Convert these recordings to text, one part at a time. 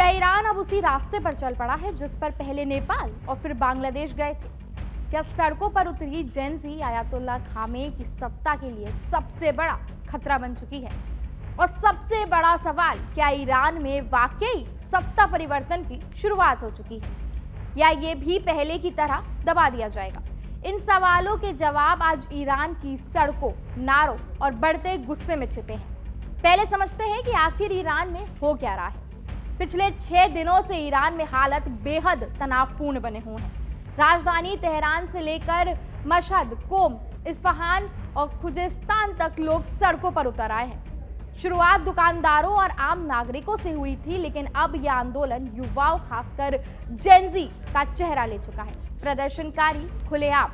क्या ईरान अब उसी रास्ते पर चल पड़ा है जिस पर पहले नेपाल और फिर बांग्लादेश गए थे? क्या सड़कों पर उतरी जेन-ज़ी आयतुल्लाह खामेनी की सत्ता के लिए सबसे बड़ा खतरा बन चुकी है? और सबसे बड़ा सवाल, क्या ईरान में वाकई सत्ता परिवर्तन की शुरुआत हो चुकी है या ये भी पहले की तरह दबा दिया जाएगा? इन सवालों के जवाब आज ईरान की सड़कों, नारों और बढ़ते गुस्से में छिपे हैं। पहले समझते हैं कि आखिर ईरान में हो क्या रहा है। पिछले 6 दिनों से ईरान में हालत बेहद तनावपूर्ण बने हुए हैं। राजधानी तेहरान से लेकर मशहद, कोम, इस्फहान और खुजेस्तान तक लोग सड़कों पर उतर आए हैं। शुरुआत दुकानदारों और आम नागरिकों से हुई थी, लेकिन अब यह आंदोलन युवाओं, खासकर जेन-ज़ी का चेहरा ले चुका है। प्रदर्शनकारी खुलेआम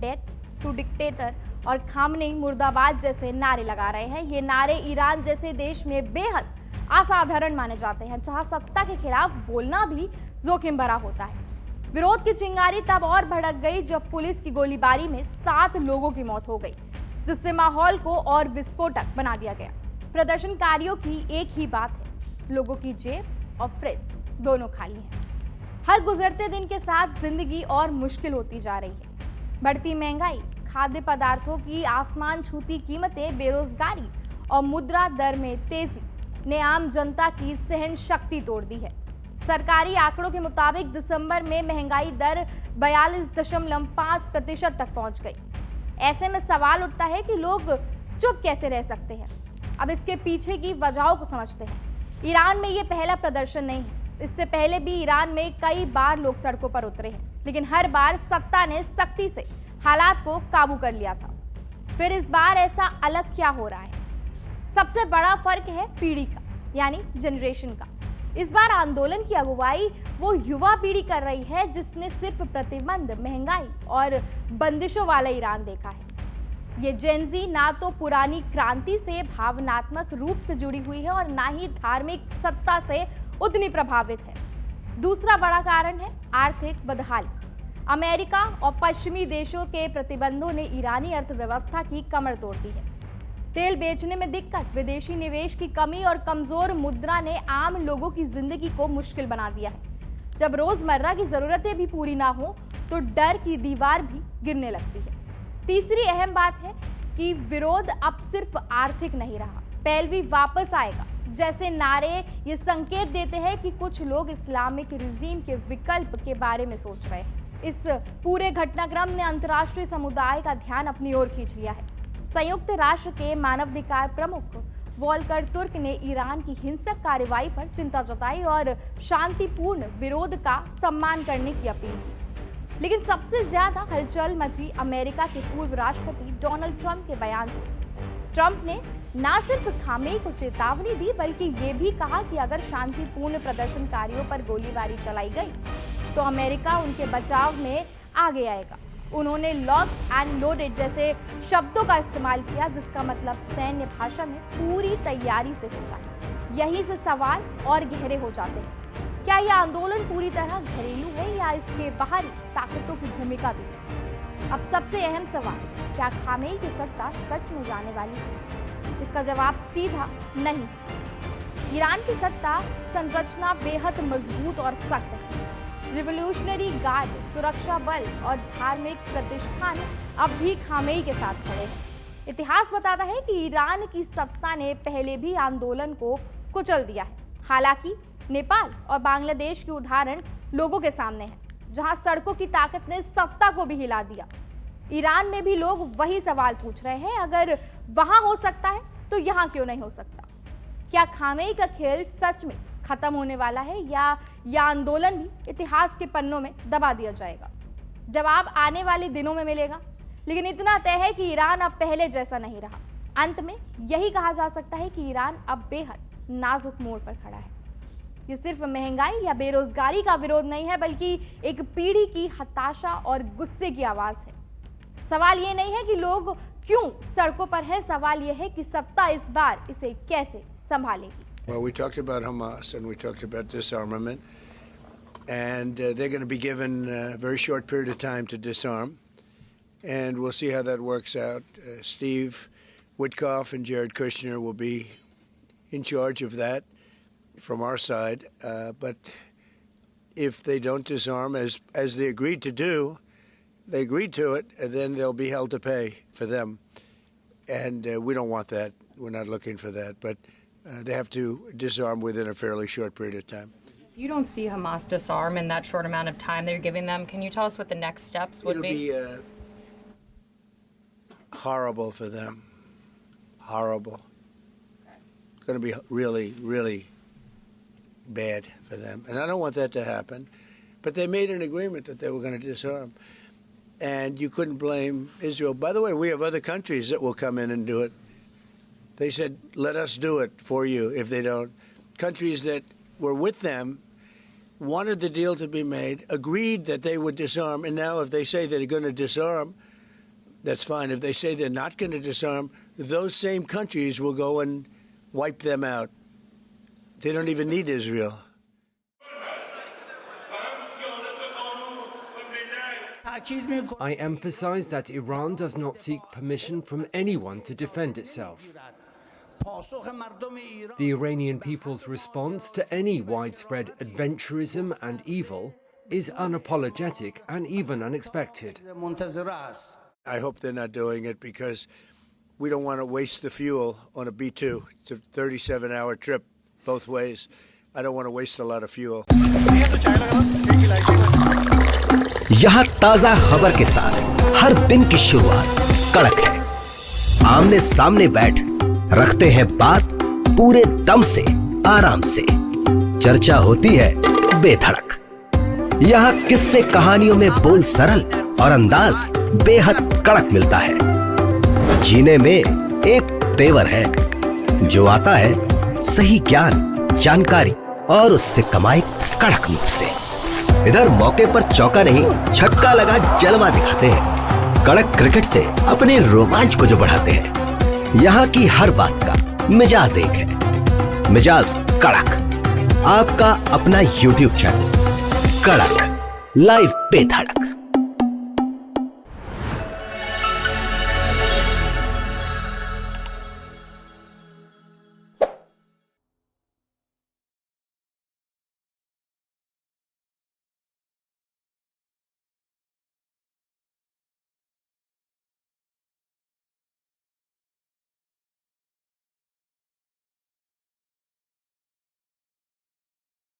डेथ टू डिक्टेटर और खामनेई मुर्दाबाद जैसे नारे लगा रहे हैं। ये नारे ईरान जैसे देश में बेहद असाधारण माने जाते हैं, जहां सत्ता के खिलाफ बोलना भी जोखिम भरा होता है। विरोध की चिंगारी तब और भड़क गई जब पुलिस की गोलीबारी में 7 लोगों की मौत हो गई, जिससे माहौल को और विस्फोटक बना दिया गया। प्रदर्शनकारियों की एक ही बात है, लोगों की जेब और फ्रिज दोनों खाली हैं। हर गुजरते दिन के साथ जिंदगी और मुश्किल होती जा रही है। बढ़ती महंगाई, खाद्य पदार्थों की आसमान छूती कीमतें, बेरोजगारी और मुद्रा दर में तेजी ने आम जनता की सहन शक्ति तोड़ दी है। सरकारी आंकड़ों के मुताबिक दिसंबर में महंगाई दर 42.5% तक पहुंच गई। ऐसे में सवाल उठता है कि लोग चुप कैसे रह सकते हैं। अब इसके पीछे की वजहों को समझते हैं। ईरान में ये पहला प्रदर्शन नहीं है। इससे पहले भी ईरान में कई बार लोग सड़कों पर उतरे हैं, लेकिन हर बार सत्ता ने सख्ती से हालात को काबू कर लिया था। फिर इस बार ऐसा अलग क्या हो रहा है? सबसे बड़ा फर्क है पीढ़ी का, यानी जनरेशन का। इस बार आंदोलन की अगुवाई वो युवा पीढ़ी कर रही है जिसने सिर्फ प्रतिबंध, महंगाई और बंदिशों वाला ईरान देखा है। ये जेन-ज़ी ना तो पुरानी क्रांति से भावनात्मक रूप से जुड़ी हुई है और ना ही धार्मिक सत्ता से उतनी प्रभावित है। दूसरा बड़ा कारण है आर्थिक बदहाली। अमेरिका और पश्चिमी देशों के प्रतिबंधों ने ईरानी अर्थव्यवस्था की कमर तोड़ दी है। तेल बेचने में दिक्कत, विदेशी निवेश की कमी और कमजोर मुद्रा ने आम लोगों की जिंदगी को मुश्किल बना दिया है। जब रोजमर्रा की जरूरतें भी पूरी ना हो तो डर की दीवार भी गिरने लगती है। तीसरी अहम बात है कि विरोध अब सिर्फ आर्थिक नहीं रहा, पहलवी वापस आएगा जैसे नारे ये संकेत देते हैं कि कुछ लोग इस्लामिक रिजीम के विकल्प के बारे में सोच रहे हैं। इस पूरे घटनाक्रम ने अंतर्राष्ट्रीय समुदाय का ध्यान अपनी ओर खींच लिया है। संयुक्त राष्ट्र के मानवाधिकार प्रमुख वोल्कर तुर्क ने ईरान की हिंसक कार्रवाई पर चिंता जताई और शांतिपूर्ण विरोध का सम्मान करने की अपील की। लेकिन सबसे ज्यादा हलचल मची अमेरिका के पूर्व राष्ट्रपति डोनाल्ड ट्रंप के बयान से। ट्रंप ने न सिर्फ खामेनी को चेतावनी दी, बल्कि ये भी कहा कि अगर शांतिपूर्ण प्रदर्शनकारियों पर गोलीबारी चलाई गई तो अमेरिका उनके बचाव में आगे आएगा। उन्होंने लॉक एंड लोडेड जैसे शब्दों का इस्तेमाल किया, जिसका मतलब सैन्य भाषा में पूरी तैयारी से होता है। यहीं से सवाल और गहरे हो जाते हैं। क्या यह आंदोलन पूरी तरह घरेलू है या इसके बाहरी ताकतों की भूमिका भी है? अब सबसे अहम सवाल, क्या खामेनी की सत्ता सच में जाने वाली है? इसका जवाब सीधा नहीं। ईरान की सत्ता संरचना बेहद मजबूत और सख्त है। रिवोल्यूशनरी गार्ड, सुरक्षा बल और धार्मिक प्रतिष्ठान अब भी खामेनी के साथ खड़े हैं। इतिहास बताता है कि ईरान की सत्ता ने पहले भी आंदोलन को कुचल दिया है। हालांकि नेपाल और बांग्लादेश के उदाहरण लोगों के सामने हैं, जहां सड़कों की ताकत ने सत्ता को भी हिला दिया। ईरान में भी लोग वही सवाल पूछ रहे हैं, अगर वहां हो सकता है तो यहां क्यों नहीं हो सकता? क्या खामेनी का खेल सच में खत्म होने वाला है या यह आंदोलन भी इतिहास के पन्नों में दबा दिया जाएगा? जवाब आने वाले दिनों में मिलेगा, लेकिन इतना तय है कि ईरान अब पहले जैसा नहीं रहा। अंत में यही कहा जा सकता है कि ईरान अब बेहद नाजुक मोड़ पर खड़ा है। ये सिर्फ महंगाई या बेरोजगारी का विरोध नहीं है, बल्कि एक पीढ़ी की हताशा और गुस्से की आवाज है। सवाल ये नहीं है कि लोग क्यों सड़कों पर हैं, सवाल ये है कि सत्ता इस बार इसे कैसे संभालेगी। Well, we talked about Hamas and we talked about disarmament, and they're going to be given a very short period of time to disarm, and we'll see how that works out. Steve Witkoff and Jared Kushner will be in charge of that, from our side. But if they don't disarm, as they agreed to do, they agreed to it, and then they'll be held to pay for them. And we don't want that. We're not looking for that. But they have to disarm within a fairly short period of time. If you don't see Hamas disarm in that short amount of time that you're giving them, can you tell us what the next steps would be? It'll be horrible for them. Horrible. It's going to be really, really bad for them. And I don't want that to happen. But they made an agreement that they were going to disarm. And you couldn't blame Israel. By the way, we have other countries that will come in and do it. They said, let us do it for you if they don't. Countries that were with them wanted the deal to be made, agreed that they would disarm. And now if they say they're going to disarm, that's fine. If they say they're not going to disarm, those same countries will go and wipe them out. They don't even need Israel. I emphasize that Iran does not seek permission from anyone to defend itself. The Iranian people's response to any widespread adventurism and evil is unapologetic and even unexpected. I hope they're not doing it because we don't want to waste the fuel on a B-2. It's a 37-hour trip both ways. I don't want to waste a lot of fuel. यहाँ ताजा खबर के साथ हर दिन की शुरुआत कड़क है। आमने सामने बैठ रखते हैं बात पूरे दम से, आराम से। चर्चा होती है बेधड़क। यहाँ किस्से कहानियों में बोल सरल और अंदाज बेहद कड़क मिलता है। जीने में एक तेवर है जो आता है सही ज्ञान, जानकारी और उससे कमाई कड़क नोट से। इधर मौके पर चौका नहीं छक्का लगा जलवा दिखाते हैं। कड़क क्रिकेट से अपने रोमांच को जो बढ़ाते हैं। यहाँ की हर बात का मिजाज एक है, मिजाज कड़क। आपका अपना YouTube चैनल कड़क लाइव बेधड़क।